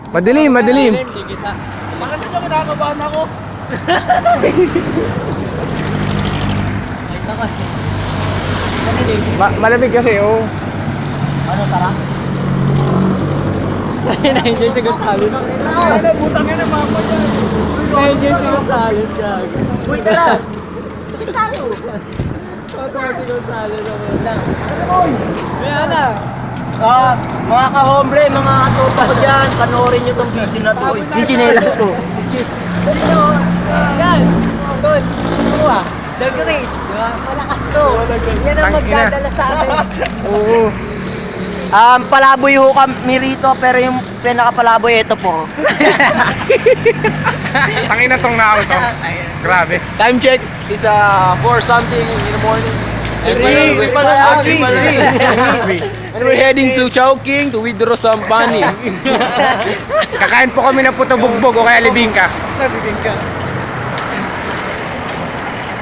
Madilim, madilim. Bakit na kinakabahan ako? Malamig kasi, oh. Ano, tara? Na-enjoy si Gonzales. Ano, butang yan ang mama niya. Na-enjoy si Gonzales, gago. Uy, tara! Bakit tayo? Tatawa si Gonzales. May ana! Mga ka-hombre, mga katopa ko dyan, panoorin nyo tong video na to. Yung chinelas ko. Yan! Tol! Kuha! Nag-rate! Diba? Malakas to! Yan ang magdadala sa akin. Oo. Palaboy ho kami rito, pero yung pinakapalaboy ito po. Tangina tong nao to. Grabe. Time check is 4 something in the morning. And we're heading to Chowking to withdraw some money. Kakain po kami ng puto bugbog o kaya libingka.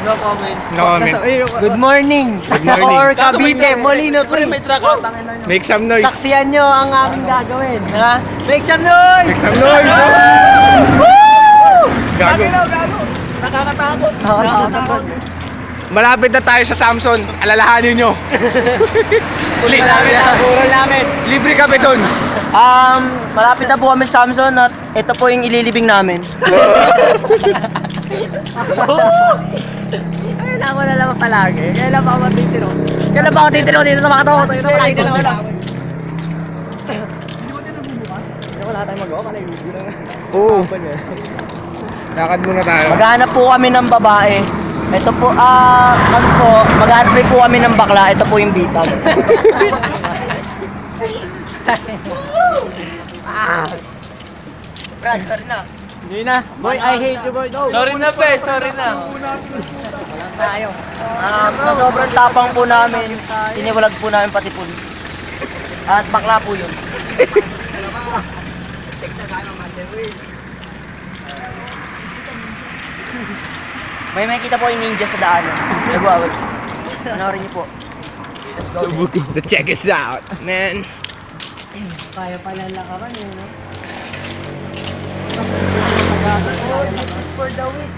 No comment. No comment. Good morning! Good morning. Or Cavite, Molino Pre, may truck out. Make some noise. Saksiyan nyo ang aming gagawin. Ha? Make some noise! Make some noise. Gago. Nakakatakot. Nakakatakot. Malapit na tayo sa Samson. Alalahanin nyo. Uli. Puro namin. Libre kami doon. Malapit na po kami sa Samson at ito po yung ililibing namin. Ayun ako na naman palagi. Kailan pa ako matitiro? Kailan ba ako titiro dito sa mga to? Ito na palagi na wala. Hindi wala tayong magawa. Kala yung video lang. Oo. Lakad muna tayo. Maghanap po kami ng babae. Ito po, kami po, maghanap rin po kami ng bakla. Ito po yung bitag. Brad, sorry na. Hindi na. Boy, I hate you, boy. No. Sorry na, pe. Sorry na. Tayo. Sa sobrang tapang po namin, iniwalag po namin pati po. At bakla po yun. May makikita po yung ninja sa daanan. Nagwawalis. Panoorin niyo po. The check is out, man. Kaya pala lakaran yun, no? For the week.